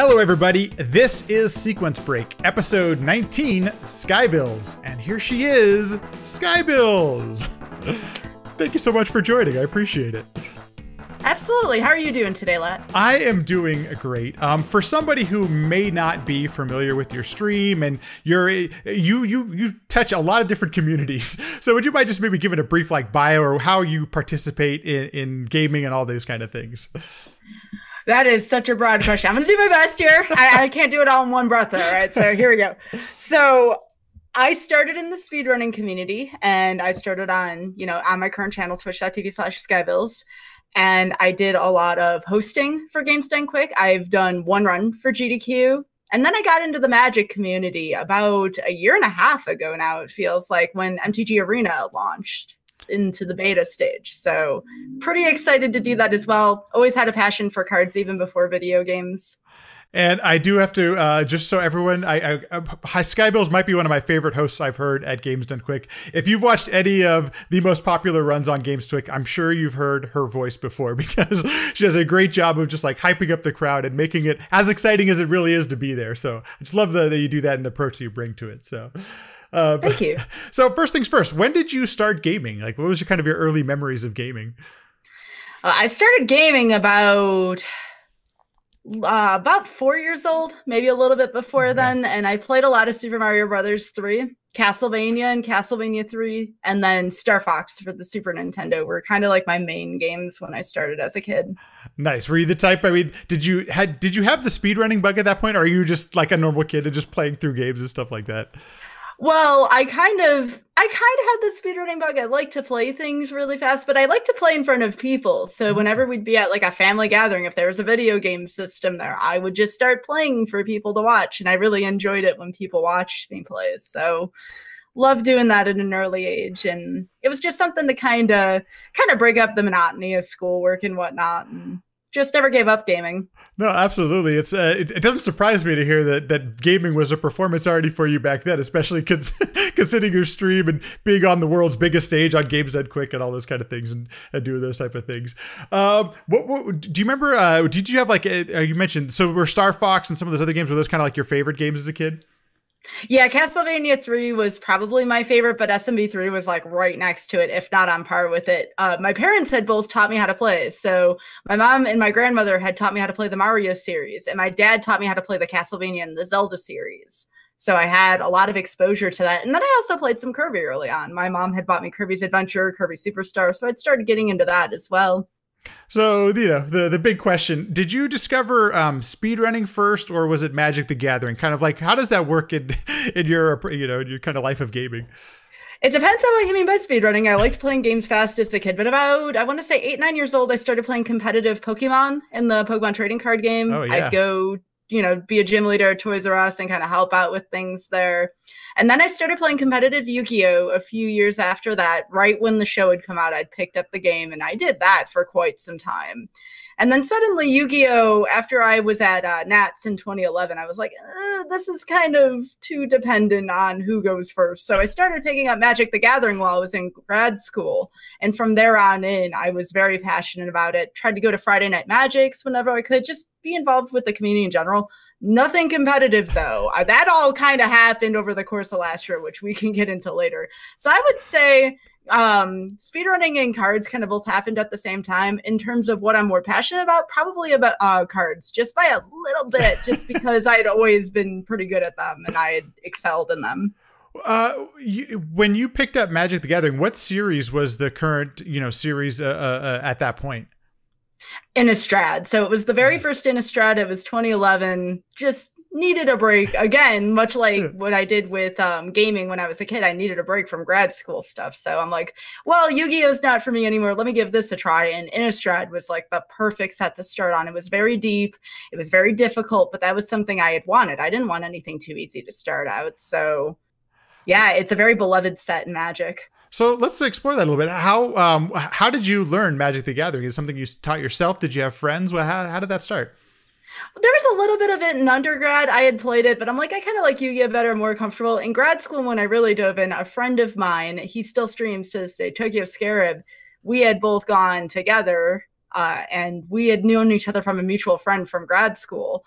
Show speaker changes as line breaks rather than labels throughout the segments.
Hello everybody, this is Sequence Break, episode 19, Skybilz, and here she is, Skybilz! Thank you so much for joining, I appreciate it.
Absolutely. How are you doing today, Lat?
I am doing great. For somebody who may not be familiar with your stream, and you touch a lot of different communities, so would you mind just maybe giving a brief bio or how you participate in gaming and all those kind of things?
That is such a broad question. I'm going to do my best here. I can't do it all in one breath, all right? So here we go. So I started in the speedrunning community, and I started on my current channel, twitch.tv/Skybilz. And I did a lot of hosting for Games Done Quick. I've done one run for GDQ. And then I got into the Magic community about a year and a half ago now, it feels like, when MTG Arena launched into the beta stage. So pretty excited to do that as well. Always had a passion for cards even before video games.
And I do have to, just so everyone, Skybilz might be one of my favorite hosts I've heard at Games Done Quick. If you've watched any of the most popular runs on Games Quick, I'm sure you've heard her voice before, because she does a great job of just like hyping up the crowd and making it as exciting as it really is to be there. So I just love that you do that and the approach that you bring to it. So
thank you.
So first things first, when did you start gaming? Like, what was your early memories of gaming?
I started gaming about 4 years old, maybe a little bit before then, and I played a lot of Super Mario Brothers 3, Castlevania and Castlevania 3, and then Star Fox for the Super Nintendo were kind of like my main games when I started as a kid.
Nice. Were you the type, did you have the speedrunning bug at that point, or are you just like a normal kid and just playing through games and stuff like that?
Well, I kind of had the speedrunning bug. I like to play things really fast, but I like to play in front of people. So whenever we'd be at like a family gathering, if there was a video game system there, I would just start playing for people to watch. And I really enjoyed it when people watched me play. So loved doing that at an early age. And it was just something to kind of break up the monotony of schoolwork and whatnot. And just never gave up gaming. No,
absolutely. It's it doesn't surprise me to hear that gaming was a performance already for you back then, especially considering your stream and being on the world's biggest stage on Games Done Quick and all those kind of things and doing those type of things. What do you remember? Did you have you mentioned, so were Star Fox and some of those other games, were those kind of like your favorite games as a kid?
Yeah, Castlevania 3 was probably my favorite, but SMB3 was like right next to it, if not on par with it. My parents had both taught me how to play. So my mom and my grandmother had taught me how to play the Mario series, and my dad taught me how to play the Castlevania and the Zelda series. So I had a lot of exposure to that. And then I also played some Kirby early on. My mom had bought me Kirby's Adventure, Kirby Superstar, so I'd started getting into that as well.
So, the big question, did you discover speedrunning first, or was it Magic the Gathering? Kind of like, how does that work in your, in your kind of life of gaming?
It depends on what you mean by speedrunning. I liked playing games fast as a kid, but about, I want to say 8, 9 years old, I started playing competitive Pokemon in the Pokemon trading card game.
Oh, yeah.
I'd go, be a gym leader at Toys R Us and kind of help out with things there. And then I started playing competitive Yu-Gi-Oh! A few years after that. Right when the show had come out, I'd picked up the game, and I did that for quite some time. And then suddenly Yu-Gi-Oh! After I was at Nats in 2011, I was like, this is kind of too dependent on who goes first. So I started picking up Magic the Gathering while I was in grad school. And from there on in, I was very passionate about it. Tried to go to Friday Night Magics whenever I could, just be involved with the community in general. Nothing competitive, though. That all kind of happened over the course of last year, which we can get into later. So I would say speedrunning and cards kind of both happened at the same time. In terms of what I'm more passionate about, probably about cards, just by a little bit, just because I'd always been pretty good at them and I had excelled in them.
When you picked up Magic the Gathering, what series was the current series at that point?
Innistrad. So it was the very first Innistrad. It was 2011. Just needed a break. Again, much like what I did with gaming when I was a kid, I needed a break from grad school stuff. So I'm like, well, Yu-Gi-Oh's not for me anymore. Let me give this a try. And Innistrad was like the perfect set to start on. It was very deep. It was very difficult, but that was something I had wanted. I didn't want anything too easy to start out. So yeah, it's a very beloved set in Magic.
So let's explore that a little bit. How did you learn Magic the Gathering? Is it something you taught yourself? Did you have friends? Well, how did that start?
There was a little bit of it in undergrad. I had played it, but I'm like, I kind of like Yu-Gi-Oh! Better, more comfortable. In grad school, when I really dove in, a friend of mine, he still streams to this day, Tokyo Scarab, we had both gone together, and we had known each other from a mutual friend from grad school.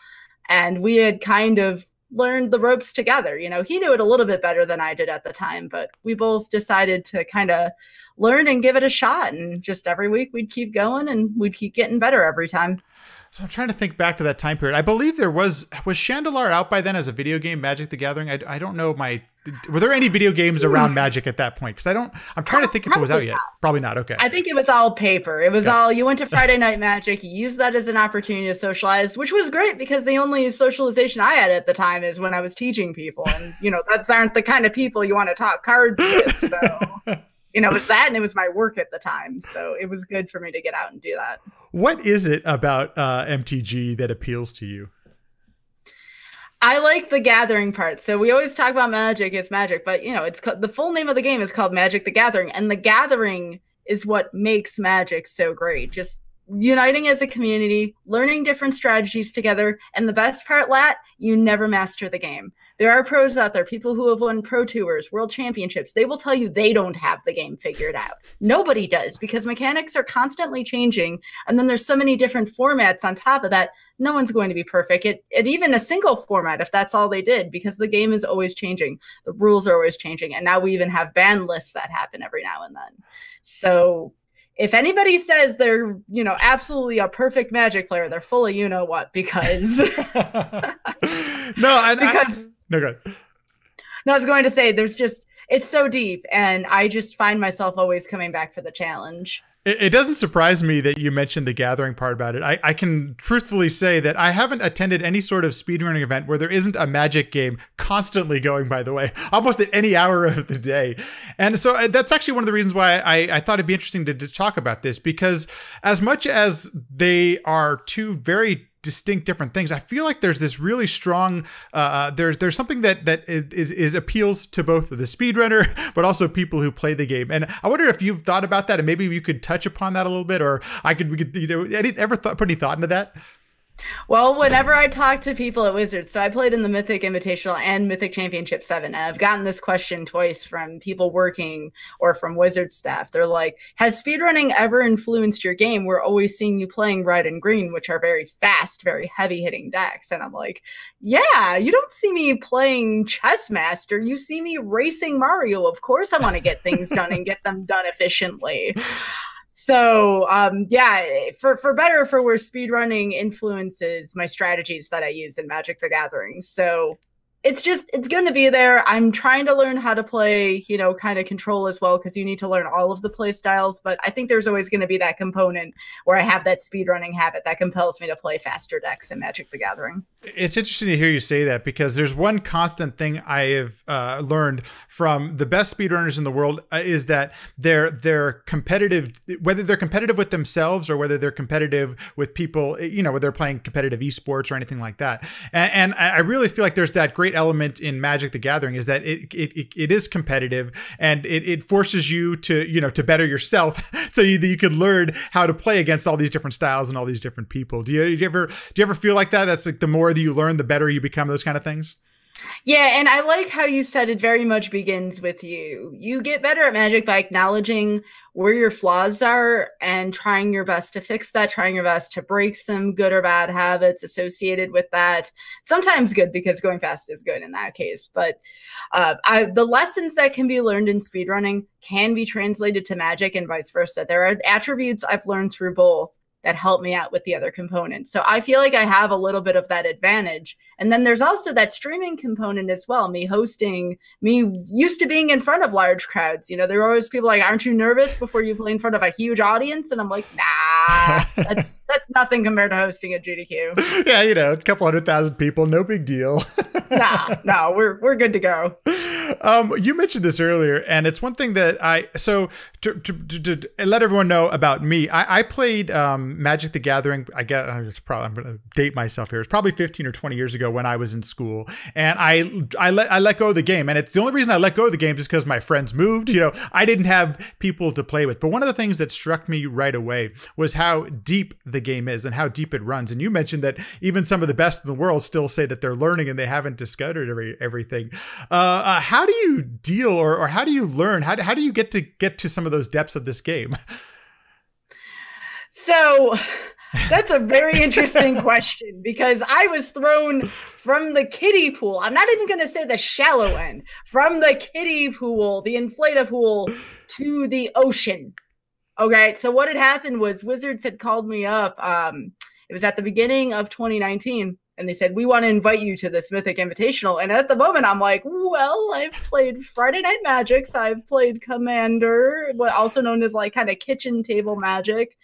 And we had kind of learned the ropes together. You know, he knew it a little bit better than I did at the time, but we both decided to kind of learn and give it a shot. And just every week we'd keep going and we'd keep getting better every time.
So I'm trying to think back to that time period. I believe there was Chandelar out by then as a video game, Magic the Gathering? I don't know were there any video games around Magic at that point? Because I'm trying to think if it was out yet. Probably not. Okay.
I think it was all paper. It was all, you went to Friday Night Magic, you used that as an opportunity to socialize, which was great because the only socialization I had at the time is when I was teaching people. And, you know, that's aren't the kind of people you want to talk cards with. So, you know, it was that and it was my work at the time. So it was good for me to get out and do that.
What is it about MTG that appeals to you?
I like the gathering part. So we always talk about Magic, it's Magic, but you know, it's the full name of the game is called Magic the Gathering, and the gathering is what makes Magic so great. Just uniting as a community, learning different strategies together, and the best part, Lat, you never master the game. There are pros out there, people who have won pro tours, world championships. They will tell you they don't have the game figured out. Nobody does, because mechanics are constantly changing. And then there's so many different formats on top of that. No one's going to be perfect. It even a single format, if that's all they did, because the game is always changing. The rules are always changing. And now we even have ban lists that happen every now and then. So if anybody says they're, you know, absolutely a perfect Magic player, they're full of you-know-what, because...
No, go ahead.
No, I was going to say, it's so deep, and I just find myself always coming back for the challenge.
It doesn't surprise me that you mentioned the gathering part about it. I can truthfully say that I haven't attended any sort of speedrunning event where there isn't a Magic game constantly going, by the way, almost at any hour of the day. And so that's actually one of the reasons why I thought it'd be interesting to talk about this, because as much as they are two very distinct different things, I feel like there's this really strong there's something that is appeals to both the speedrunner but also people who play the game. And I wonder if you've thought about that, and maybe you could touch upon that a little bit, or we could you know, put any thought into that?
Well, whenever I talk to people at Wizards, so I played in the Mythic Invitational and Mythic Championship 7, and I've gotten this question twice from people working or from Wizards staff. They're like, has speedrunning ever influenced your game? We're always seeing you playing red and green, which are very fast, very heavy-hitting decks. And I'm like, yeah, you don't see me playing Chess Master. You see me racing Mario. Of course I want to get things done and get them done efficiently. So, yeah, for better or for worse, speedrunning influences my strategies that I use in Magic the Gathering. So it's going to be there. I'm trying to learn how to play, you know, kind of control as well, because you need to learn all of the play styles. But I think there's always going to be that component where I have that speedrunning habit that compels me to play faster decks in Magic the Gathering.
It's interesting to hear you say that, because there's one constant thing I have learned from the best speedrunners in the world is that they're competitive, whether they're competitive with themselves or whether they're competitive with people, you know, whether they're playing competitive esports or anything like that. And I really feel like there's that great element in Magic the Gathering, is that it is competitive, and it forces you to, you know, to better yourself so you could learn how to play against all these different styles and all these different people. Do you ever feel like that? That's like the more that you learn, the better you become, those kind of things?
Yeah, and I like how you said it very much begins with you. You get better at Magic by acknowledging where your flaws are and trying your best to fix that, trying your best to break some good or bad habits associated with that. Sometimes good, because going fast is good in that case. But the lessons that can be learned in speedrunning can be translated to Magic and vice versa. There are attributes I've learned through both that help me out with the other components. So I feel like I have a little bit of that advantage. And then there's also that streaming component as well. Me hosting, me used to being in front of large crowds. You know, there are always people like, aren't you nervous before you play in front of a huge audience? And I'm like, nah, that's nothing compared to hosting a GDQ.
Yeah, you know, a couple 100,000 people, no big deal.
No, we're good to go.
You mentioned this earlier, and it's one thing that to let everyone know about me. I played Magic the Gathering. I'm going to date myself here. It's probably 15 or 20 years ago when I was in school, and I let go of the game. And it's the only reason I let go of the game is because my friends moved. You know, I didn't have people to play with. But one of the things that struck me right away was how deep the game is and how deep it runs. And you mentioned that even some of the best in the world still say that they're learning and they haven't discovered everything. How do you deal, or how do you learn? How do you get to some of those depths of this game?
So That's a very interesting question, because I was thrown from the kiddie pool. I'm not even going to say the shallow end, from the kiddie pool, the inflatable pool, to the ocean. Okay, so what had happened was Wizards had called me up. It was at the beginning of 2019. And they said, we want to invite you to this Mythic Invitational. And at the moment, I'm like, well, I've played Friday Night Magics. I've played Commander, also known as like kind of kitchen table Magic.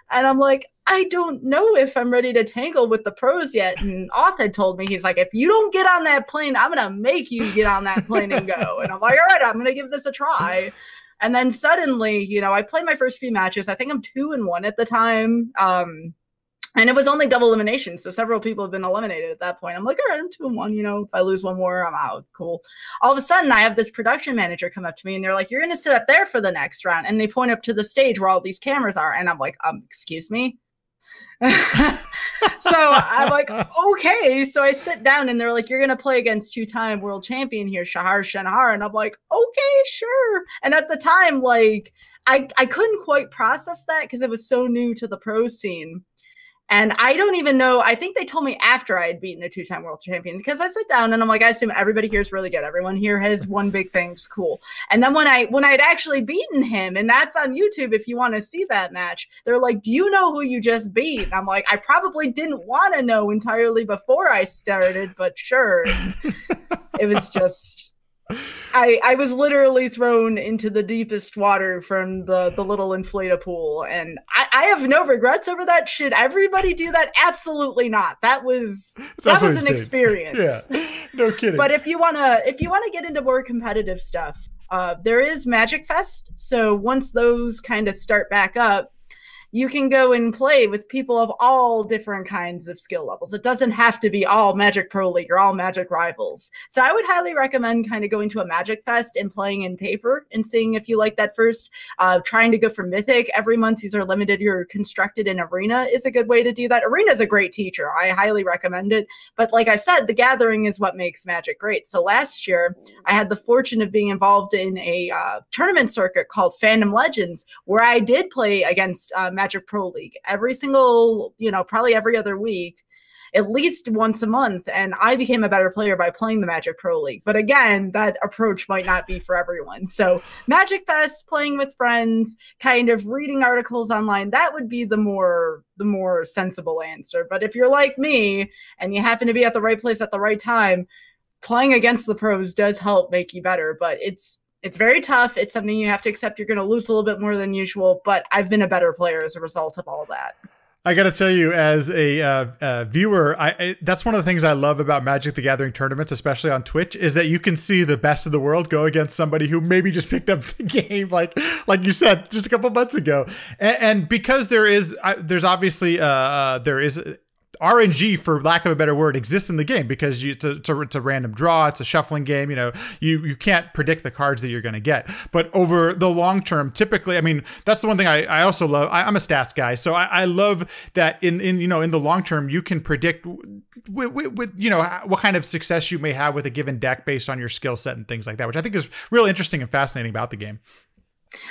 And I'm like, I don't know if I'm ready to tangle with the pros yet. And Oth had told me, he's like, if you don't get on that plane, I'm going to make you get on that plane and go. And I'm like, all right, I'm going to give this a try. And then suddenly, you know, I played my first few matches. I think I'm 2-1 at the time. And it was only double elimination, so several people have been eliminated at that point. I'm like, all right, I'm 2-1. You know, if I lose one more, I'm out. Cool. All of a sudden, I have this production manager come up to me, and they're like, you're going to sit up there for the next round. And they point up to the stage where all these cameras are. And I'm like, excuse me? So I'm like, okay. So I sit down, and they're like, you're going to play against 2-time world champion here, Shahar Shanhar. And I'm like, okay, sure. And at the time, like, I couldn't quite process that because it was so new to the pro scene. And I don't even know, I think they told me after I had beaten a 2-time world champion, because I sit down and I'm like, I assume everybody here is really good. Everyone here has won big things. Cool. And then when I'd actually beaten him, and that's on YouTube if you want to see that match, they're like, do you know who you just beat? And I'm like, I probably didn't want to know entirely before I started, but sure. It was just... I was literally thrown into the deepest water from the little inflatable pool, and I have no regrets over that. Should everybody do that? Absolutely not. That was an experience.
Yeah, no kidding.
But if you wanna get into more competitive stuff, there is Magic Fest. So once those kind of start back up, you can go and play with people of all different kinds of skill levels. It doesn't have to be all Magic Pro League or all Magic Rivals. So I would highly recommend kind of going to a Magic Fest and playing in paper and seeing if you like that first. Trying to go for Mythic every month. These are limited. You're constructed in Arena is a good way to do that. Arena is a great teacher. I highly recommend it. But like I said, the gathering is what makes Magic great. So last year, I had the fortune of being involved in a tournament circuit called Fandom Legends, where I did play against Magic Pro League every single, probably every other week, at least once a month. And I became a better player by playing the Magic Pro League. But again, that approach might not be for everyone. So Magic Fest, playing with friends, kind of reading articles online, that would be the more sensible answer. But if you're like me and you happen to be at the right place at the right time, playing against the pros does help make you better. But it's very tough. It's something you have to accept. You're going to lose a little bit more than usual, but I've been a better player as a result of all that.
I got to tell you, as a viewer, that's one of the things I love about Magic the Gathering tournaments, especially on Twitch, is that you can see the best of the world go against somebody who maybe just picked up the game, like you said, just a couple months ago. And because there's obviously RNG, for lack of a better word, exists in the game because it's a random draw. It's a shuffling game. You can't predict the cards that you're going to get. But over the long term, typically, I mean, that's the one thing I also love. I'm a stats guy, so I love that in the long term, you can predict with what kind of success you may have with a given deck based on your skill set and things like that, which I think is really interesting and fascinating about the game.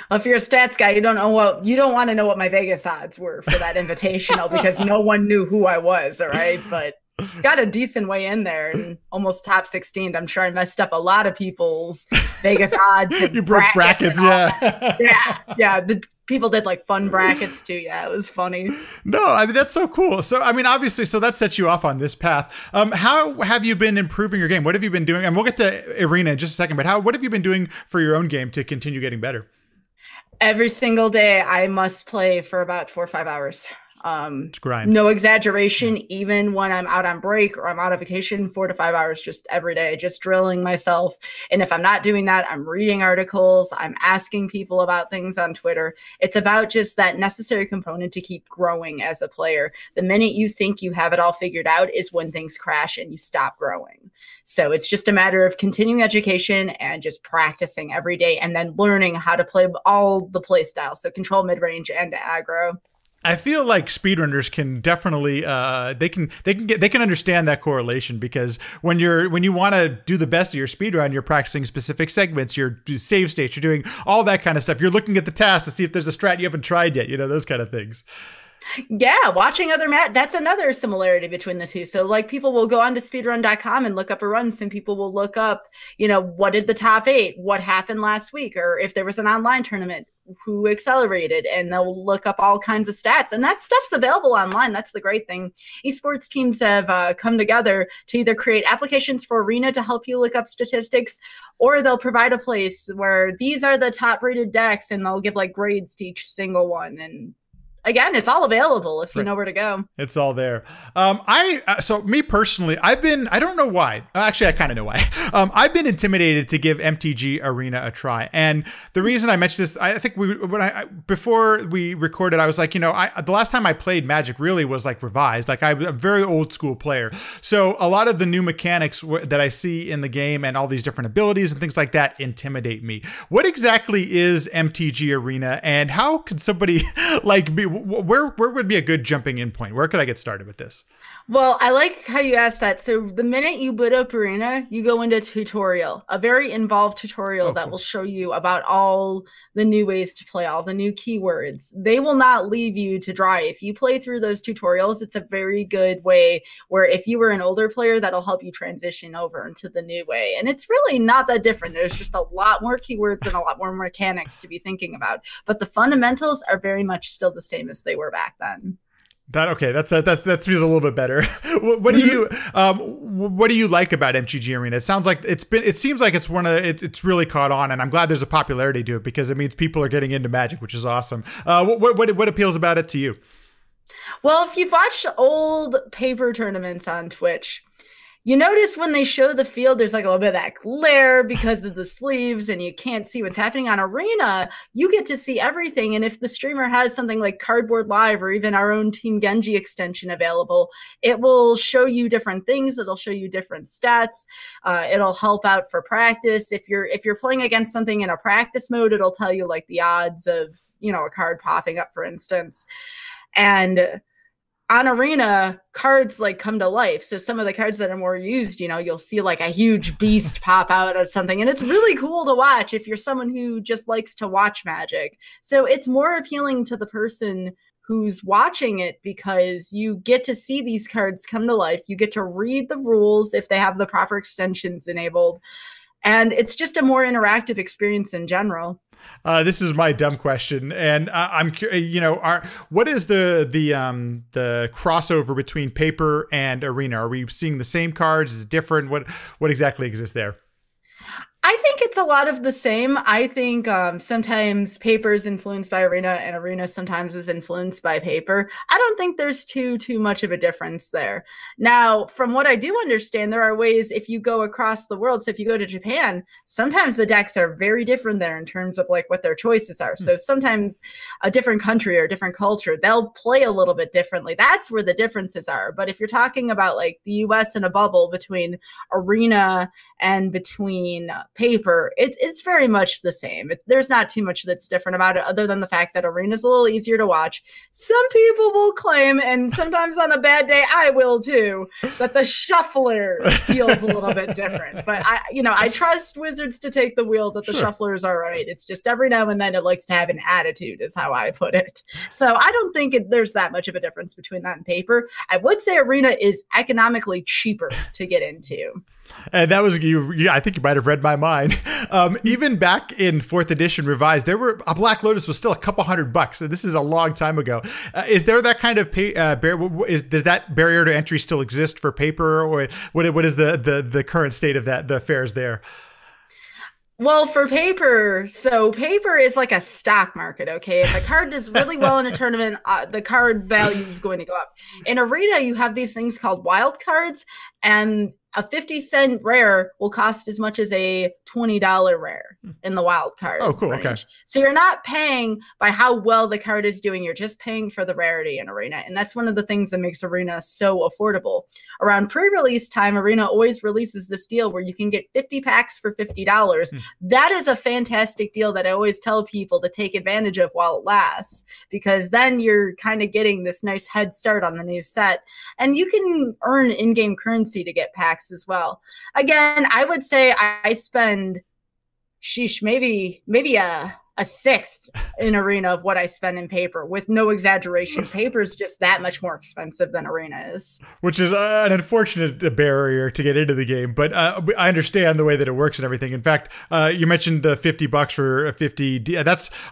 Well, if you're a stats guy, you don't want to know what my Vegas odds were for that invitational because no one knew who I was. All right. But got a decent way in there and almost top 16. I'm sure I messed up a lot of people's Vegas odds.
You broke brackets. Yeah.
Yeah. The people did like fun brackets too. Yeah. It was funny.
No, I mean, that's so cool. So, I mean, obviously, so that sets you off on this path. How have you been improving your game? What have you been doing? And we'll get to Arena in just a second, but what have you been doing for your own game to continue getting better?
Every single day, I must play for about 4 or 5 hours.
It's grind.
No exaggeration. Even when I'm out on break or I'm out on vacation, 4 to 5 hours just every day, just drilling myself. And if I'm not doing that, I'm reading articles. I'm asking people about things on Twitter. It's about just that necessary component to keep growing as a player. The minute you think you have it all figured out is when things crash and you stop growing. So it's just a matter of continuing education and just practicing every day and then learning how to play all the play styles. So control, mid-range, and aggro.
I feel like speedrunners can definitely they can understand that correlation, because when you want to do the best of your speedrun, you're practicing specific segments, your save states, you're doing all that kind of stuff. You're looking at the task to see if there's a strat you haven't tried yet, those kind of things.
Yeah, watching other that's another similarity between the two. So like people will go on to speedrun.com and look up a run. Some people will look up, you know, what did the top 8, what happened last week, or if there was an online tournament, who accelerated, and they'll look up all kinds of stats, and that stuff's available online. That's the great thing. Esports teams have come together to either create applications for Arena to help you look up statistics, or they'll provide a place where these are the top rated decks, and they'll give like grades to each single one. And again, it's all available if you know where to go.
It's all there. So me personally, I don't know why. Actually, I kind of know why. I've been intimidated to give MTG Arena a try. And the reason I mentioned this, I think before we recorded, I was like, you know, the last time I played Magic really was like revised. Like I'm a very old school player. So a lot of the new mechanics that I see in the game and all these different abilities and things like that intimidate me. What exactly is MTG Arena, and how could somebody like me, where would be a good jumping in point? Where could I get started with this?
Well, I like how you asked that. So the minute you boot up Arena, you go into tutorial, a very involved tutorial that will show you about all the new ways to play, all the new keywords. They will not leave you to dry. If you play through those tutorials, it's a very good way where if you were an older player, that'll help you transition over into the new way. And it's really not that different. There's just a lot more keywords and a lot more mechanics to be thinking about. But the fundamentals are very much still the same as they were back then.
That feels a little bit better. What do you like about MTG Arena? It sounds like it seems like it's really caught on, and I'm glad there's a popularity to it because it means people are getting into Magic, which is awesome. What appeals about it to you?
Well, if you've watched old paper tournaments on Twitch, you notice when they show the field, there's like a little bit of that glare because of the sleeves and you can't see what's happening. On Arena. You get to see everything. And if the streamer has something like Cardboard Live or even our own Team Genji extension available, it will show you different things. It'll show you different stats. It'll help out for practice. If you're playing against something in a practice mode, it'll tell you like the odds of, you know, a card popping up, for instance. And on Arena, cards like come to life. So some of the cards that are more used, you know, you'll see like a huge beast pop out of something. And it's really cool to watch if you're someone who just likes to watch Magic. So it's more appealing to the person who's watching it because you get to see these cards come to life. You get to read the rules if they have the proper extensions enabled. And it's just a more interactive experience in general.
This is my dumb question, and I'm curious. You know, what is the crossover between paper and Arena? Are we seeing the same cards? Is it different? What exactly exists there?
I think it's a lot of the same. I think sometimes paper is influenced by Arena and Arena sometimes is influenced by paper. I don't think there's too much of a difference there. Now, from what I do understand, there are ways if you go across the world. So if you go to Japan, sometimes the decks are very different there in terms of like what their choices are. So sometimes a different country or a different culture, they'll play a little bit differently. That's where the differences are. But if you're talking about like the US and a bubble between Arena and between paper, it's very much the same. There's not too much that's different about it other than the fact that Arena is a little easier to watch. Some people will claim, and sometimes on a bad day I will too, that the shuffler feels a little bit different. But I trust Wizards to take the wheel that the shufflers are right. It's just every now and then it likes to have an attitude is how I put it. So I don't think there's that much of a difference between that and paper. I would say Arena is economically cheaper to get into.
And that was you. Yeah, I think you might have read my mind. Even back in 4th edition revised, a Black Lotus was still a couple $100. So this is a long time ago. Is there that kind of does that barrier to entry still exist for paper, or what is the current state of the affairs there?
Well, for paper, so paper is like a stock market, okay? If a card does really well in a tournament, the card value is going to go up. In Arena, you have these things called wild cards, and a 50-cent rare will cost as much as a $20 rare in the wild card.
Oh, cool.
range.
Okay.
So you're not paying by how well the card is doing. You're just paying for the rarity in Arena. And that's one of the things that makes Arena so affordable. Around pre-release time, Arena always releases this deal where you can get 50 packs for $50. That is a fantastic deal that I always tell people to take advantage of while it lasts, because then you're kind of getting this nice head start on the new set. And you can earn in-game currency to get packs as well. Again, I would say I spend maybe a sixth in Arena of what I spend in paper, with no exaggeration. Paper is just that much more expensive than Arena is.
Which is an unfortunate barrier to get into the game, but I understand the way that it works and everything. In fact, you mentioned the $50 for a 50.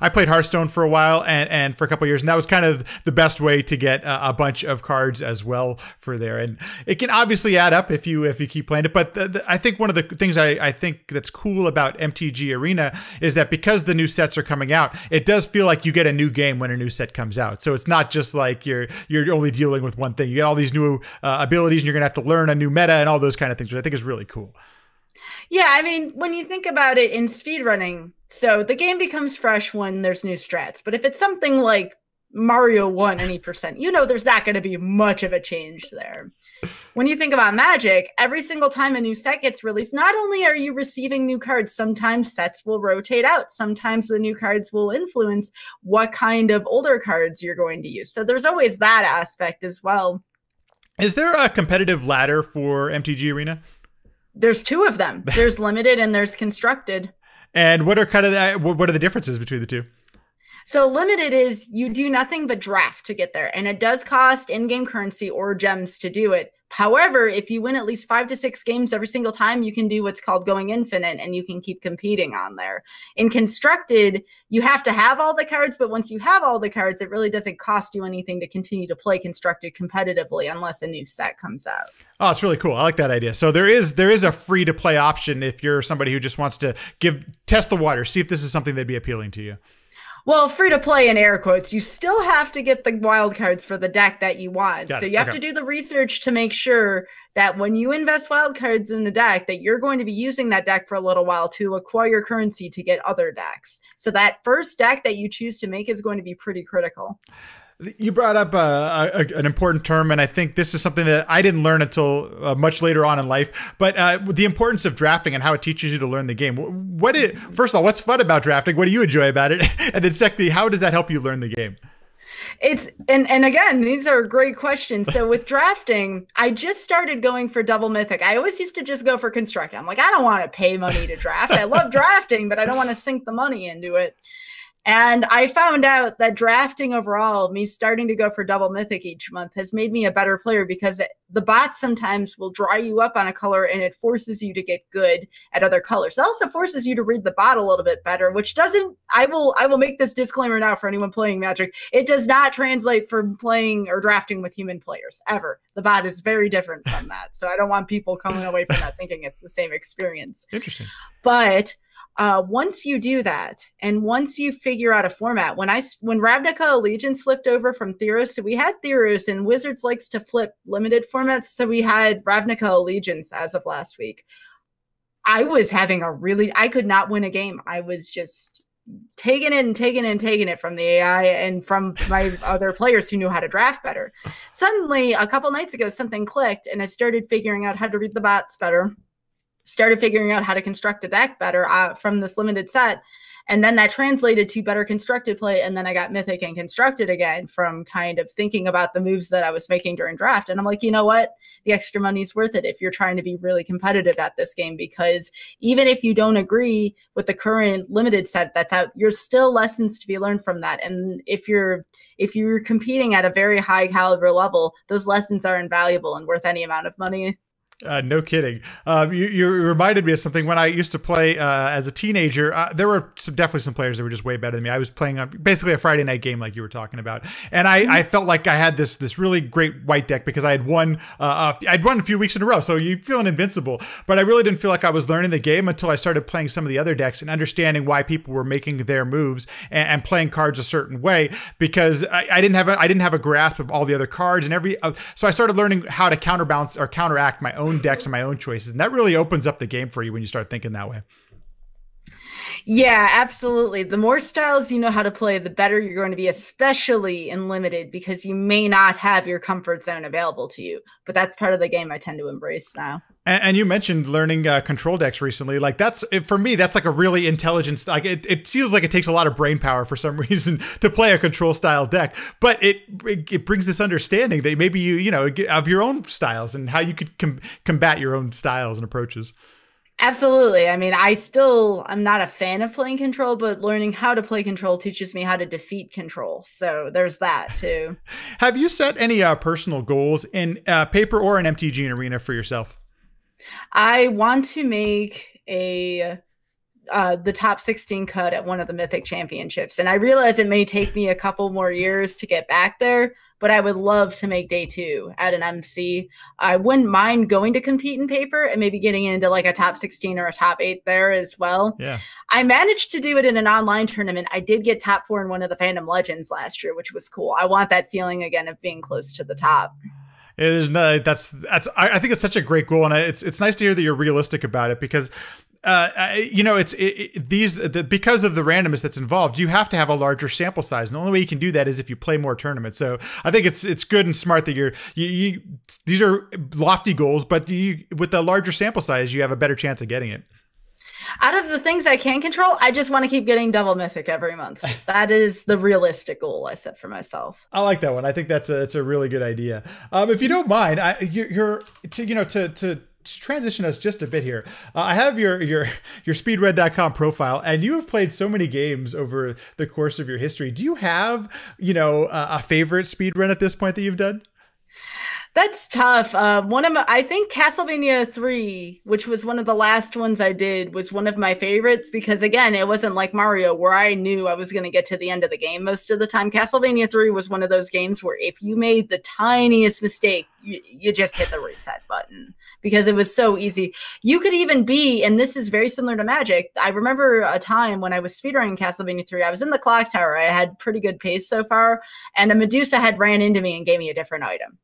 I played Hearthstone for a while and for a couple of years, and that was kind of the best way to get a bunch of cards as well for there. And it can obviously add up if you keep playing it. But I think one of the things I think that's cool about MTG Arena is that because the new sets are coming out, it does feel like you get a new game when a new set comes out. So it's not just like you're only dealing with one thing. You get all these new abilities, and you're gonna have to learn a new meta and all those kind of things, which I think is really cool.
Yeah, I mean, when you think about it in speedrunning, so the game becomes fresh when there's new strats. But if it's something like Mario 1 any percent, you know there's not going to be much of a change there. When you think about Magic, every single time a new set gets released, not only are you receiving new cards, sometimes sets will rotate out. Sometimes the new cards will influence what kind of older cards you're going to use. So there's always that aspect as well.
Is there a competitive ladder for MTG Arena?
There's two of them. There's limited and there's constructed.
And what are the differences between the two?
So limited is you do nothing but draft to get there, and it does cost in-game currency or gems to do it. However, if you win at least 5 to 6 games every single time, you can do what's called going infinite, and you can keep competing on there. In constructed, you have to have all the cards, but once you have all the cards, it really doesn't cost you anything to continue to play constructed competitively unless a new set comes out.
Oh, it's really cool. I like that idea. So there is a free to play option if you're somebody who just wants to test the water, see if this is something that'd be appealing to you.
Well, free to play in air quotes, you still have to get the wild cards for the deck that you want. So you have to do the research to make sure that when you invest wild cards in the deck, that you're going to be using that deck for a little while to acquire currency to get other decks. So that first deck that you choose to make is going to be pretty critical.
You brought up an important term, and I think this is something that I didn't learn until much later on in life, but the importance of drafting and how it teaches you to learn the game. First of all, what's fun about drafting? What do you enjoy about it? And then secondly, how does that help you learn the game?
And again, these are great questions. So with drafting, I just started going for double mythic. I always used to just go for construct. I'm like, I don't want to pay money to draft. I love drafting, but I don't want to sink the money into it. And I found out that drafting overall, me starting to go for double mythic each month, has made me a better player, because the bots sometimes will dry you up on a color and it forces you to get good at other colors. It also forces you to read the bot a little bit better, which doesn't, I will make this disclaimer now for anyone playing Magic. It does not translate from playing or drafting with human players, ever. The bot is very different from that. So I don't want people coming away from that thinking it's the same experience.
Interesting.
But once you do that, and once you figure out a format, when Ravnica Allegiance flipped over from Theros, so we had Theros, and Wizards likes to flip limited formats, so we had Ravnica Allegiance as of last week. I was having I could not win a game. I was just taking it from the AI and from my other players who knew how to draft better. Suddenly, a couple nights ago, something clicked, and I started figuring out how to read the bots better. Started figuring out how to construct a deck better from this limited set. And then that translated to better constructed play. And then I got mythic and constructed again from kind of thinking about the moves that I was making during draft. And I'm like, you know what? The extra money's worth it if you're trying to be really competitive at this game, because even if you don't agree with the current limited set that's out, there's still lessons to be learned from that. And if you're competing at a very high caliber level, those lessons are invaluable and worth any amount of money.
No kidding. You reminded me of something. When I used to play as a teenager, there were definitely some players that were just way better than me. I was playing on basically a Friday night game like you were talking about. And I felt like I had this really great white deck because I had won a few weeks in a row. So you're feeling invincible. But I really didn't feel like I was learning the game until I started playing some of the other decks and understanding why people were making their moves and playing cards a certain way, because I didn't have a grasp of all the other cards and so I started learning how to counterbalance or counteract my own decks and my own choices. And that really opens up the game for you when you start thinking that way.
Yeah, absolutely. The more styles you know how to play, the better you're going to be, especially in limited, because you may not have your comfort zone available to you. But that's part of the game I tend to embrace now.
And you mentioned learning control decks recently. Like for me, that's like a really intelligent, like it feels like it takes a lot of brain power for some reason to play a control style deck, but it brings this understanding that maybe you know, of your own styles and how you could combat your own styles and approaches.
Absolutely. I mean, I'm not a fan of playing Control, but learning how to play Control teaches me how to defeat Control. So there's that too.
Have you set any personal goals in paper or an MTG and Arena for yourself?
I want to make the top 16 cut at one of the Mythic Championships. And I realize it may take me a couple more years to get back there, but I would love to make day 2 at an MC. I wouldn't mind going to compete in paper and maybe getting into like a top 16 or a top 8 there as well.
Yeah.
I managed to do it in an online tournament. I did get top 4 in one of the Fandom Legends last year, which was cool. I want that feeling again of being close to the top.
It is no, I think it's such a great goal, and it's nice to hear that you're realistic about it, because because of the randomness that's involved, you have to have a larger sample size, and the only way you can do that is if you play more tournaments. So I think it's good and smart that these are lofty goals, but with a larger sample size, you have a better chance of getting it.
Out of the things I can control, I just want to keep getting double mythic every month. That is the realistic goal I set for myself.
I like that one. I think that's a really good idea. If you don't mind, to transition us just a bit here, I have your speedrun.com profile, and you have played so many games over the course of your history. Do you have a favorite speedrun at this point that you've done?
That's tough. I think Castlevania 3, which was one of the last ones I did, was one of my favorites because, again, it wasn't like Mario where I knew I was going to get to the end of the game most of the time. Castlevania 3 was one of those games where if you made the tiniest mistake, you just hit the reset button because it was so easy. You could even be, and this is very similar to Magic, I remember a time when I was speedrunning Castlevania 3, I was in the clock tower, I had pretty good pace so far, and a Medusa had ran into me and gave me a different item.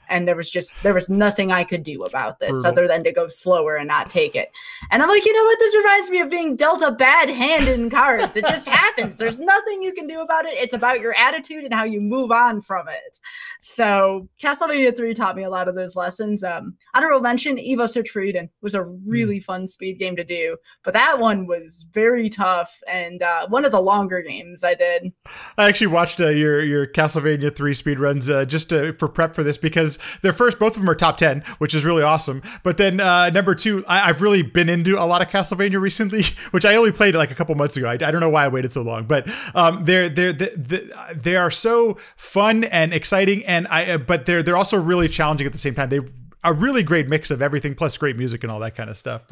And there was nothing I could do about this other than to go slower and not take it. And I'm like, you know what? This reminds me of being dealt a bad hand in cards. It just happens. There's nothing you can do about it. It's about your attitude and how you move on from it. So Castlevania 3 taught me a lot of those lessons. Honorable mention, Evo Search for Eden was a really fun speed game to do. But that one was very tough and one of the longer games I did.
I actually watched your Castlevania 3 speedruns just for prep for this because both of them are top 10, which is really awesome. But then number 2, I've really been into a lot of Castlevania recently, which I only played like a couple months ago. I don't know why I waited so long, but they are so fun and exciting, and but they're also really challenging at the same time. They a really great mix of everything, plus great music and all that kind of stuff.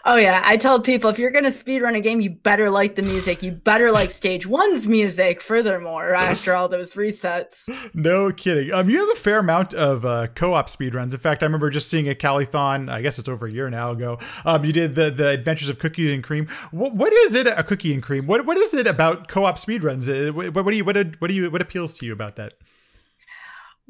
Oh yeah, I told people if you're going to speedrun a game, you better like the music. You better like stage 1's music, furthermore, after all those resets. No
kidding. You have a fair amount of co-op speedruns. In fact, I remember just seeing a Calithon, I guess it's over a year now ago. You did the Adventures of Cookies and Cream. What is it, a Cookie and Cream? What is it about co-op speedruns? What appeals to you about that?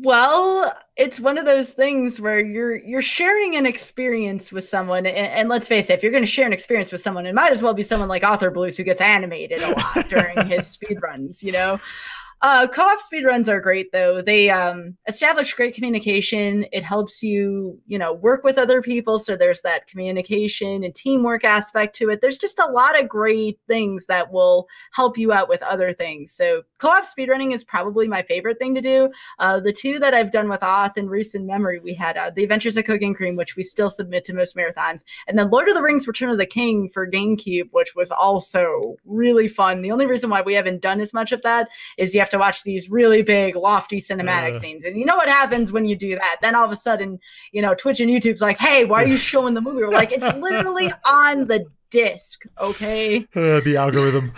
Well, it's one of those things where you're sharing an experience with someone, and let's face it, if you're going to share an experience with someone, it might as well be someone like Author Blues who gets animated a lot during his speedruns, you know? Co-op speedruns are great, though. They establish great communication. It helps you, work with other people. So there's that communication and teamwork aspect to it. There's just a lot of great things that will help you out with other things. So co-op speedrunning is probably my favorite thing to do. The 2 that I've done with Auth in recent memory, we had The Adventures of Cookie and Cream, which we still submit to most marathons. And then Lord of the Rings Return of the King for GameCube, which was also really fun. The only reason why we haven't done as much of that is you have to watch these really big, lofty cinematic scenes. And you know what happens when you do that? Then all of a sudden, Twitch and YouTube's like, hey, why are you showing the movie? We're like, it's literally on the disc, okay?
The algorithm.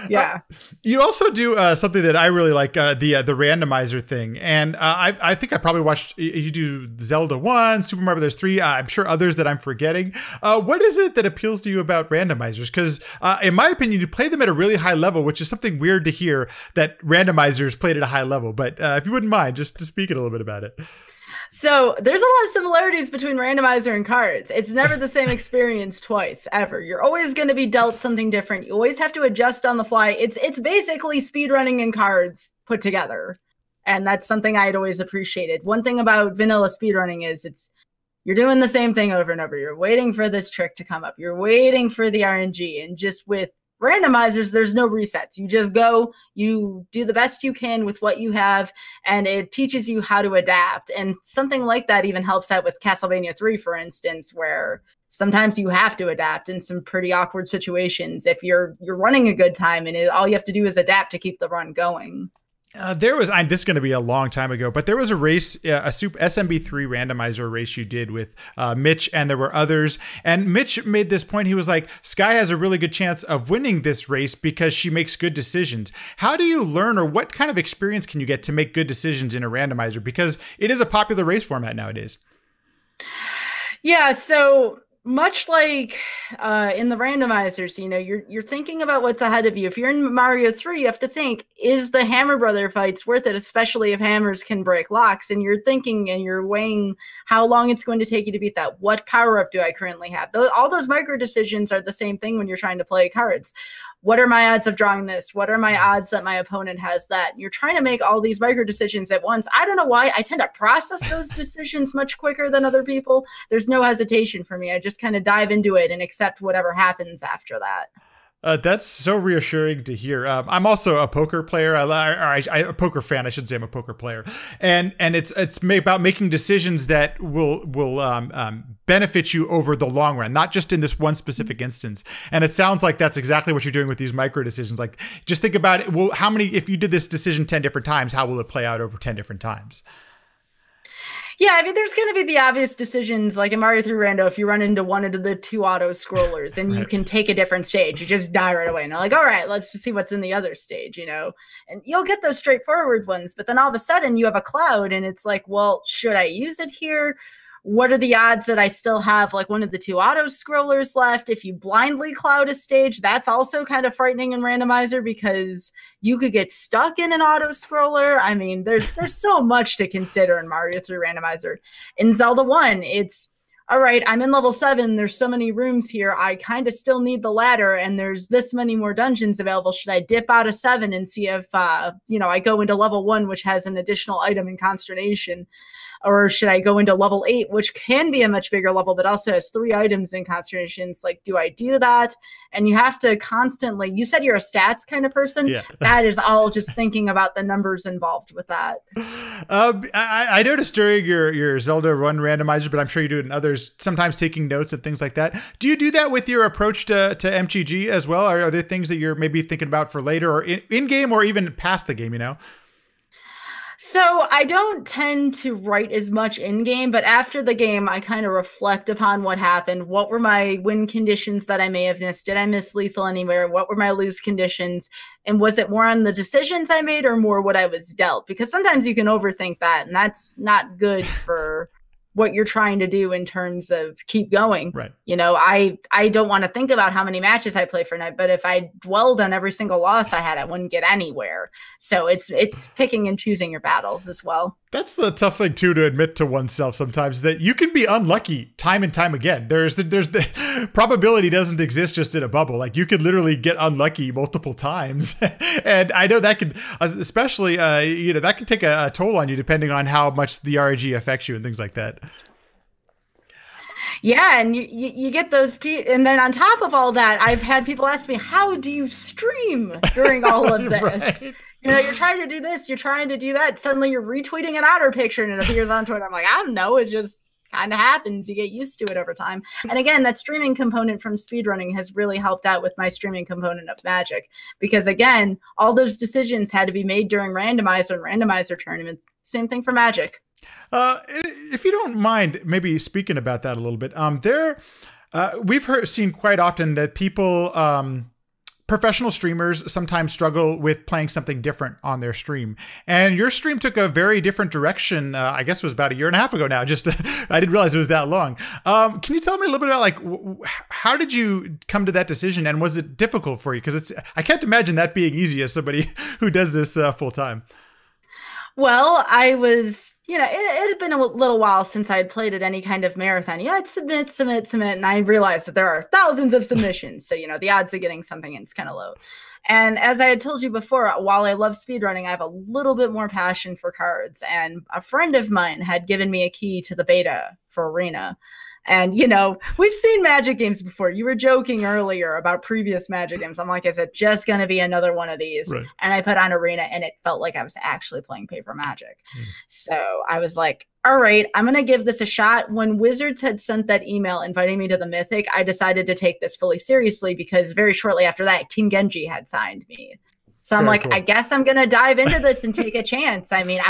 Yeah.
You also do something that I really like, the randomizer thing. And I think I probably watched, you do Zelda 1, Super Mario Bros. 3, I'm sure others that I'm forgetting. What is it that appeals to you about randomizers? Because in my opinion, you play them at a really high level, which is something weird to hear that randomizers played at a high level. But if you wouldn't mind, just to speak a little bit about it.
So there's a lot of similarities between randomizer and cards. It's never the same experience twice, ever. You're always going to be dealt something different. You always have to adjust on the fly. It's basically speedrunning and cards put together. And that's something I'd always appreciated. One thing about vanilla speedrunning is you're doing the same thing over and over. You're waiting for this trick to come up. You're waiting for the RNG. And just with Randomizers, there's no resets. You just go, you do the best you can with what you have, and it teaches you how to adapt. And something like that even helps out with Castlevania 3, for instance, where sometimes you have to adapt in some pretty awkward situations if you're running a good time, and all you have to do is adapt to keep the run going.
There was, this is going to be a long time ago, but there was a race, a SMB3 randomizer race you did with Mitch, and there were others. And Mitch made this point. He was like, Sky has a really good chance of winning this race because she makes good decisions. How do you learn, or what kind of experience can you get to make good decisions in a randomizer? Because it is a popular race format nowadays.
Yeah, so much like in the randomizers, you know, you're thinking about what's ahead of you. If you're in Mario 3, you have to think, is the Hammer Brother fights worth it, especially if hammers can break locks? And you're thinking and you're weighing how long it's going to take you to beat that. What power-up do I currently have? All those micro decisions are the same thing when you're trying to play cards. What are my odds of drawing this? What are my odds that my opponent has that? You're trying to make all these micro decisions at once. I don't know why. I tend to process those decisions much quicker than other people. There's no hesitation for me. I just kind of dive into it and accept whatever happens after that.
That's so reassuring to hear. I'm also a poker player. I'm a poker fan. I should say I'm a poker player, and it's about making decisions that will benefit you over the long run, not just in this one specific instance. And it sounds like that's exactly what you're doing with these micro decisions. Like, just think about it. Well, if you did this decision 10 different times, how will it play out over 10 different times?
Yeah, I mean, there's going to be the obvious decisions, like in Mario 3 Rando, if you run into one of the 2 auto-scrollers and you can take a different stage, you just die right away. And you're like, all right, let's just see what's in the other stage, you know? And you'll get those straightforward ones, but then all of a sudden you have a cloud, and it's like, well, should I use it here? What are the odds that I still have like one of the 2 auto scrollers left? If you blindly cloud a stage, that's also kind of frightening in randomizer because you could get stuck in an auto scroller. I mean, there's so much to consider in Mario 3 randomizer. In Zelda 1, it's all right, I'm in level 7. There's so many rooms here. I kind of still need the ladder, and there's this many more dungeons available. Should I dip out of 7 and see if, I go into level 1, which has an additional item in Consternation? Or should I go into level 8, which can be a much bigger level, but also has 3 items in Consternations? Like, do I do that? And you have to constantly, you said you're a stats kind of person. Yeah. That is all just thinking about the numbers involved with that.
I noticed during your Zelda 1 randomizer, but I'm sure you do it in others, sometimes taking notes and things like that. Do you do that with your approach to MTG as well? Are there things that you're maybe thinking about for later or in-game or even past the game, you know?
So I don't tend to write as much in-game, but after the game, I kind of reflect upon what happened. What were my win conditions that I may have missed? Did I miss lethal anywhere? What were my lose conditions? And was it more on the decisions I made or more what I was dealt? Because sometimes you can overthink that, and that's not good for what you're trying to do in terms of keep going.
Right.
You know, I don't want to think about how many matches I play for night, but if I dwelled on every single loss I had, I wouldn't get anywhere. So it's picking and choosing your battles as well. That's
the tough thing too, to admit to oneself sometimes, that you can be unlucky time and time again. There's the probability doesn't exist just in a bubble. Like, you could literally get unlucky multiple times. And I know that could, especially, that can take a toll on you depending on how much the RNG affects you and things like that.
Yeah, and you get those, and then on top of all that, I've had people ask me, how do you stream during all of this? Right. You know, you're trying to do this, you're trying to do that. Suddenly you're retweeting an otter picture and it appears on Twitter. I'm like, I don't know. It just kind of happens. You get used to it over time. And again, that streaming component from speedrunning has really helped out with my streaming component of Magic. Because again, all those decisions had to be made during randomizer and randomizer tournaments. Same thing for Magic.
If you don't mind, maybe speaking about that a little bit, we've seen quite often that people, professional streamers sometimes struggle with playing something different on their stream. And your stream took a very different direction. I guess it was about 1.5 years ago now. I didn't realize it was that long. Can you tell me a little bit about, like, how did you come to that decision, and was it difficult for you? Because I can't imagine that being easy as somebody who does this full time.
Well, I was, it had been a little while since I had played at any kind of marathon. Yeah, I'd submit, and I realized that there are thousands of submissions. So, the odds of getting something is kind of low. And as I had told you before, while I love speedrunning, I have a little bit more passion for cards. And a friend of mine had given me a key to the beta for Arena. And, you know, we've seen Magic games before. You were joking earlier about previous Magic games. I'm like, is it just going to be another one of these?
Right.
And I put on Arena and it felt like I was actually playing paper Magic. So I was like, all right, I'm going to give this a shot. When Wizards had sent that email inviting me to the Mythic, I decided to take this fully seriously because very shortly after that, Team Genji had signed me. So I'm
Very
like,
cool.
I guess I'm going to dive into this and take a chance. I mean,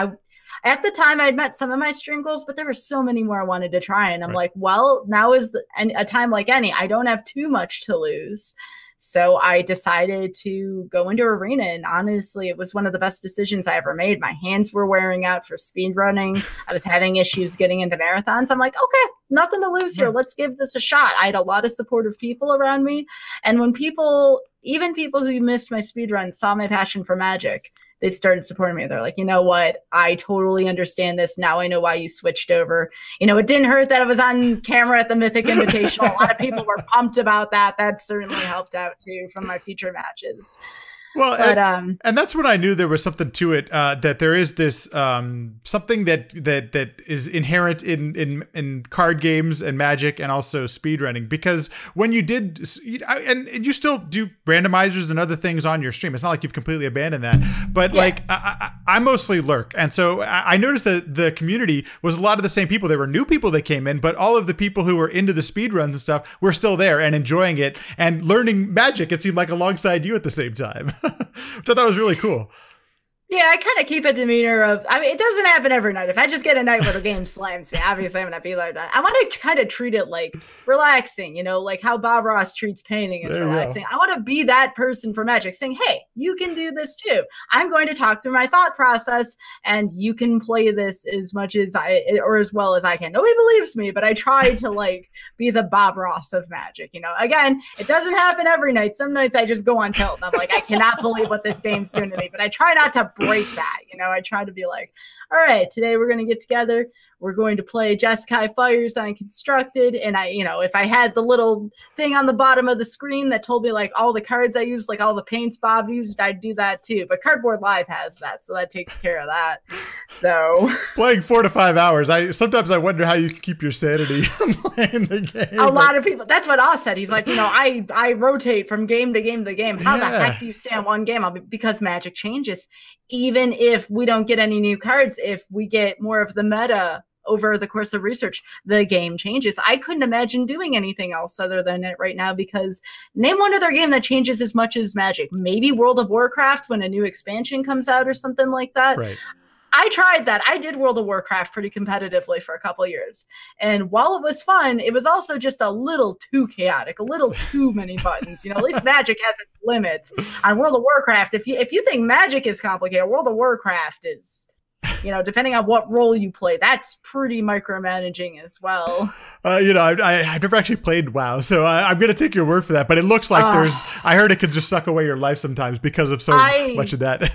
at the time I'd met some of my stream goals, but there were so many more I wanted to try. And I'm like, well, now is a time like any. I don't have too much to lose. So I decided to go into Arena, and honestly, it was one of the best decisions I ever made. My hands were wearing out for speedrunning. I was having issues getting into marathons. I'm like, okay, nothing to lose here. Let's give this a shot. I had a lot of supportive people around me. And when people, even people who missed my speedruns, saw my passion for Magic, they started supporting me. They're like, you know what? I totally understand this. Now I know why you switched over. You know, it didn't hurt that I was on camera at the Mythic Invitational. A lot of people were pumped about that. That certainly helped out too from my feature matches.
Well,
but,
and that's when I knew there was something to it. That there is this something that is inherent in card games and Magic and also speedrunning. Because when you did, and you still do randomizers and other things on your stream, it's not like you've completely abandoned that. But like I mostly lurk, and so I noticed that the community was a lot of the same people. There were new people that came in, but all of the people who were into the speedruns and stuff were still there and enjoying it and learning Magic. It seemed like alongside you at the same time. Which I thought was really cool.
Yeah, I kind of keep a demeanor of, I mean, it doesn't happen every night. If I just get a night where the game slams me, obviously I'm going to be like that. I want to kind of treat it like relaxing, you know, like how Bob Ross treats painting is relaxing. I want to be that person for Magic saying, hey, you can do this too. I'm going to talk through my thought process and you can play this as much as or as well as I can. Nobody believes me, but I try to like be the Bob Ross of Magic, you know. Again, it doesn't happen every night. Some nights I just go on tilt and I'm like, I cannot believe what this game's doing to me, but I try not to break that, you know. I try to be like, all right, today we're going to get together, we're going to play Jeskai Fires on Constructed, and I, you know, if I had the little thing on the bottom of the screen that told me like all the cards I used, like all the paints Bob used, I'd do that too. But Cardboard Live has that, so that takes care of that. So playing
4 to 5 hours, sometimes I wonder how you keep your sanity playing the game.
A lot of people, that's what Oz said. He's like, you know, I rotate from game to game to game. How the heck do you stay on one game? Because Magic changes. Even if we don't get any new cards, if we get more of the meta over the course of research, the game changes. I couldn't imagine doing anything else other than it right now, because name one other game that changes as much as Magic. Maybe World of Warcraft when a new expansion comes out or something like that.
Right.
I tried that. I did World of Warcraft pretty competitively for a couple of years. And while it was fun, it was also just a little too chaotic, a little too many buttons. You know, at least Magic has its limits. On World of Warcraft, if you think Magic is complicated, World of Warcraft is, you know, depending on what role you play, that's pretty micromanaging as well.
You know, I've never actually played WoW, so I'm going to take your word for that. But it looks like I heard it could just suck away your life sometimes because of so much of that.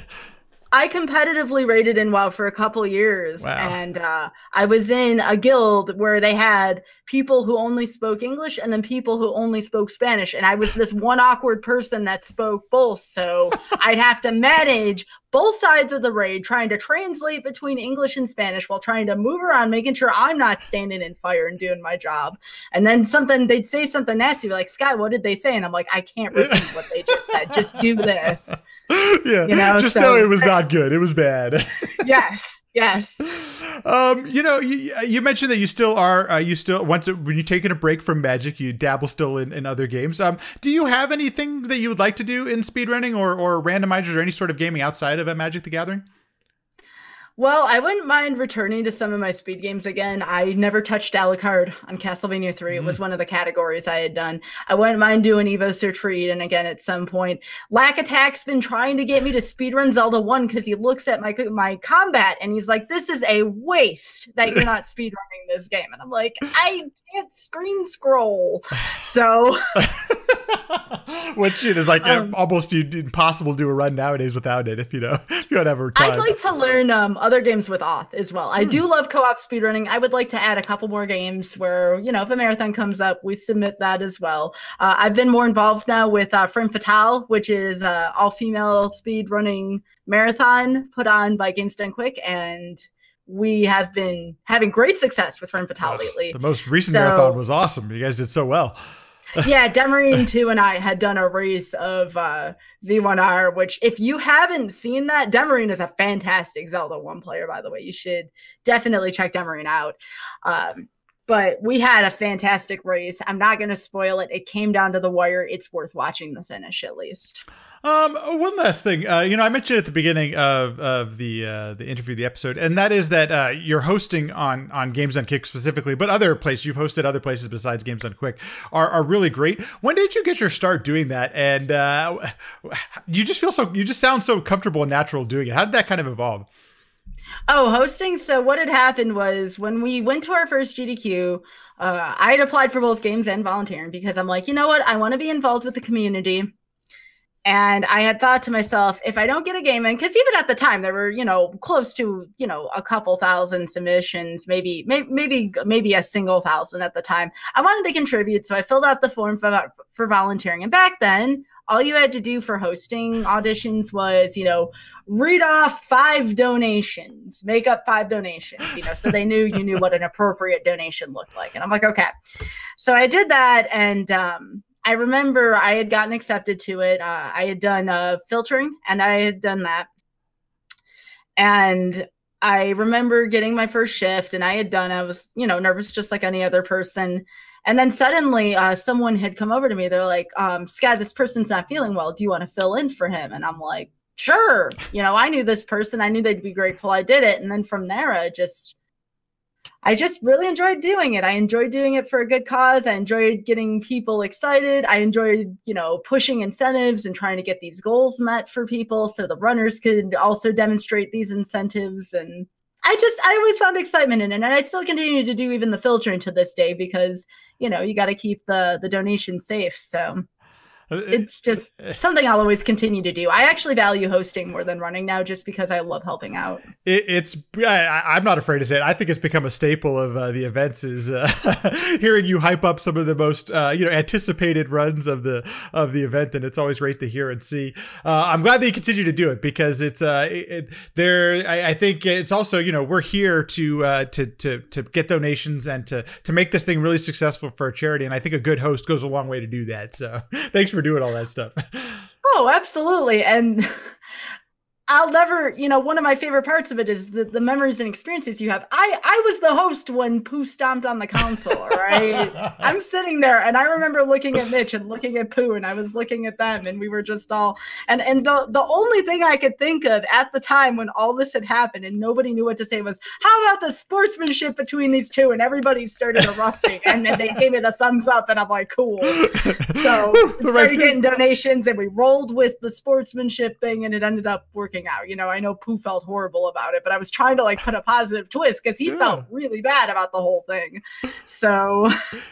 I competitively raided in WoW for a couple years, and I was in a guild where they had people who only spoke English and then people who only spoke Spanish, and I was this one awkward person that spoke both, so I'd have to manage both sides of the raid, trying to translate between English and Spanish while trying to move around, making sure I'm not standing in fire and doing my job. And then they'd say something nasty, like, Sky, what did they say? And I'm like, I can't repeat what they just said. Just do this.
Yeah,
you know,
just know it was not good. It was bad.
Yes.
You know, you mentioned that you still are, when you're taking a break from Magic, you dabble still in other games. Do you have anything that you would like to do in speedrunning or randomizers or any sort of gaming outside of a Magic the Gathering?
Well, I wouldn't mind returning to some of my speed games again. I never touched Alucard on Castlevania 3. It was one of the categories I had done. I wouldn't mind doing Evo Search for Eden again at some point. Lack Attack's been trying to get me to speedrun Zelda 1 because he looks at my combat and he's like, this is a waste that you're not speedrunning this game. And I'm like, I can't screen scroll. So...
Which is like almost impossible to do a run nowadays without it if you don't have time.
I'd like to learn other games with auth as well. I do love co-op speedrunning. I would like to add a couple more games where, you know, if a marathon comes up, we submit that as well. I've been more involved now with Frame Fatale, which is all-female speedrunning marathon put on by Games Done Quick, and we have been having great success with Fern Fatale lately.
The most recent marathon was awesome. You guys did so well.
Yeah, Demarine 2 and I had done a race of Z1R, which if you haven't seen that, Demarine is a fantastic Zelda 1 player, by the way. You should definitely check Demarine out. But we had a fantastic race. I'm not going to spoil it. It came down to the wire. It's worth watching the finish at least.
One last thing, I mentioned at the beginning of the interview, the episode, and that is that you're hosting on Games Done Quick specifically, but other places you've hosted other places besides Games Done Quick are really great. When did you get your start doing that? And you just sound so comfortable and natural doing it. How did that kind of evolve?
Oh, hosting. So what had happened was when we went to our first GDQ, I had applied for both games and volunteering because I'm like, you know what? I want to be involved with the community. And I had thought to myself, if I don't get a game in, because even at the time there were, close to, a couple thousand submissions, maybe a single thousand at the time. I wanted to contribute, so I filled out the form for volunteering. And back then, all you had to do for hosting auditions was, read off 5 donations, make up 5 donations, so they knew you knew what an appropriate donation looked like. And I'm like, okay. So I did that, and I remember I had gotten accepted to it. I had done filtering, and I had done that. And I remember getting my first shift, and I was, nervous just like any other person. And then suddenly someone had come over to me. They're like, Sky, this person's not feeling well. Do you want to fill in for him? And I'm like, sure. I knew this person. I knew they'd be grateful I did it. And then from there, I just really enjoyed doing it. I enjoyed doing it for a good cause. I enjoyed getting people excited. I enjoyed, pushing incentives and trying to get these goals met for people so the runners could also demonstrate these incentives. And I always found excitement in it. And I still continue to do even the filtering to this day because, you got to keep the donation safe. So it's just something I'll always continue to do. I actually value hosting more than running now just because I love helping out.
I'm not afraid to say it. I think it's become a staple of the events is hearing you hype up some of the most anticipated runs of the event, and it's always great to hear and see. I'm glad that you continue to do it because it's I think it's also we're here to get donations and to make this thing really successful for a charity, and I think a good host goes a long way to do that. So thanks for doing all that stuff.
Oh, absolutely. And I'll never, one of my favorite parts of it is the memories and experiences you have. I was the host when Pooh stomped on the console, right? I'm sitting there and I remember looking at Mitch and looking at Pooh and I was looking at them and we were just all, and the only thing I could think of at the time when all this had happened and nobody knew what to say was, how about the sportsmanship between these two? And everybody started erupting and then they gave me the thumbs up and I'm like, cool. So started getting donations and we rolled with the sportsmanship thing and it ended up working out. I know Pooh felt horrible about it, but I was trying to put a positive twist because he felt really bad about the whole thing. So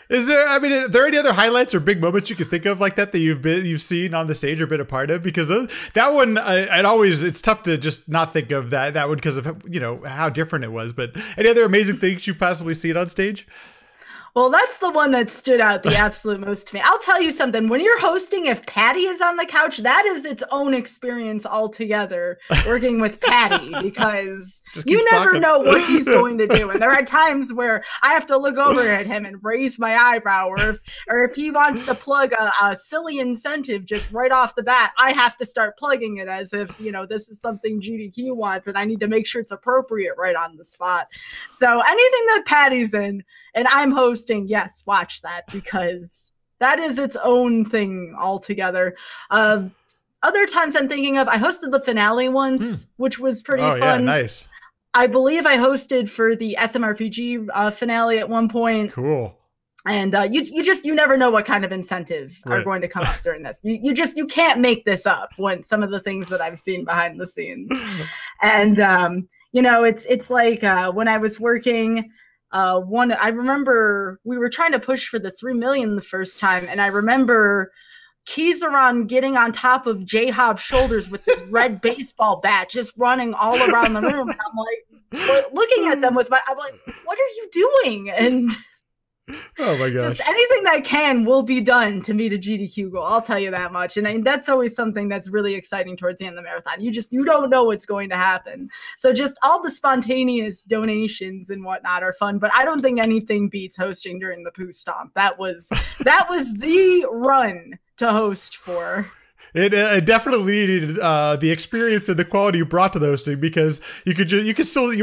are there any other highlights or big moments you could think of like that you've seen on the stage or been a part of? Because that one, it's tough to just not think of that one because of how different it was. But any other amazing things you've possibly seen on stage?
Well, that's the one that stood out the absolute most to me. I'll tell you something. When you're hosting, if Patty is on the couch, that is its own experience altogether, working with Patty, because you never know what he's going to do. And there are times where I have to look over at him and raise my eyebrow, or if he wants to plug a silly incentive just right off the bat, I have to start plugging it as if, this is something GDQ wants, and I need to make sure it's appropriate right on the spot. So anything that Patty's in, and I'm hosting, yes, watch that because that is its own thing altogether. Other times I'm thinking of, I hosted the finale once, which was pretty fun. Yeah,
nice.
I believe I hosted for the SMRPG finale at one point.
Cool.
And you never know what kind of incentives are going to come up during this. You can't make this up when some of the things that I've seen behind the scenes. And it's like when I was working. I remember we were trying to push for the 3 million the first time, and I remember Kizaron getting on top of J-Hob's shoulders with this red baseball bat, just running all around the room. And I'm like, looking at them I'm like, what are you doing? And
Oh my gosh.
Just anything that can will be done to meet a GDQ goal. I'll tell you that much. And that's always something that's really exciting towards the end of the marathon. You don't know what's going to happen. So just all the spontaneous donations and whatnot are fun, but I don't think anything beats hosting during the Poo Stomp. That was the run to host for.
It definitely needed the experience and the quality you brought to the hosting, because you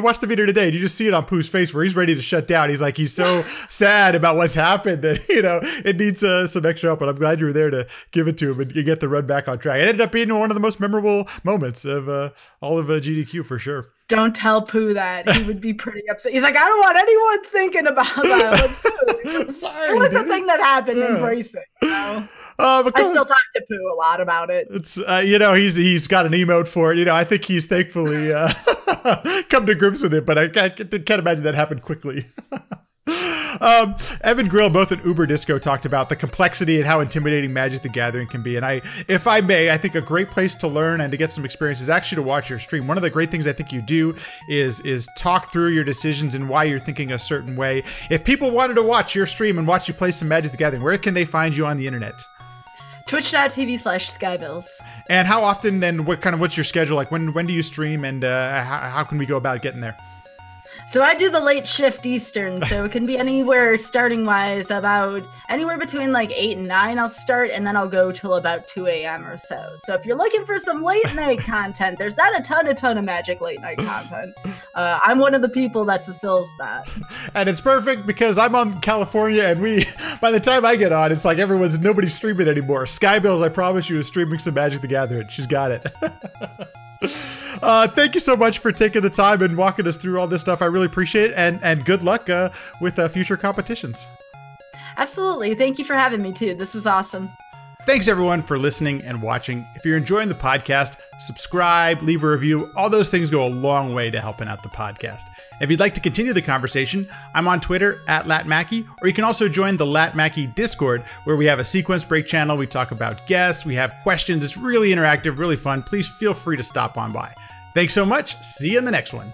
watch the video today and you just see it on Pooh's face where he's ready to shut down. He's so sad about what's happened that, it needs some extra help. But I'm glad you were there to give it to him and you get the run back on track. It ended up being one of the most memorable moments of all of GDQ for sure.
Don't tell Pooh that. He would be pretty upset. He's like, I don't want anyone thinking about that.
Sorry,
it was a thing that happened. Embrace it. I still talk to Pooh a lot about it.
It's he's got an emote for it. I think he's thankfully come to grips with it, but I can't imagine that happened quickly. Evan Grill, both in Uber Disco, talked about the complexity and how intimidating Magic the Gathering can be. And if I may, I think a great place to learn and to get some experience is actually to watch your stream. One of the great things I think you do is talk through your decisions and why you're thinking a certain way. If people wanted to watch your stream and watch you play some Magic the Gathering, where can they find you on the internet?
Twitch.tv/Skybilz.
And how often and what's your schedule like? When do you stream, and how can we go about getting there?
So I do the late shift Eastern, so it can be anywhere starting wise about anywhere between like 8 and 9 I'll start, and then I'll go till about 2 a.m. or so. So if you're looking for some late night content, there's not a ton of Magic late night content. I'm one of the people that fulfills that. And
it's perfect because I'm on California, and by the time I get on, it's like nobody's streaming anymore. Skybilz, I promise you, is streaming some Magic the Gathering. She's got it. Thank you so much for taking the time and walking us through all this stuff. I really appreciate it, and good luck with future competitions.
Absolutely. Thank you for having me too. This was awesome.
Thanks everyone for listening and watching. If you're enjoying the podcast, subscribe, leave a review. All those things go a long way to helping out the podcast. If you'd like to continue the conversation, I'm on Twitter @LatMackey, or you can also join the LatMackey Discord, where we have a sequence break channel. We talk about guests, we have questions. It's really interactive, really fun. Please feel free to stop on by. Thanks so much. See you in the next one.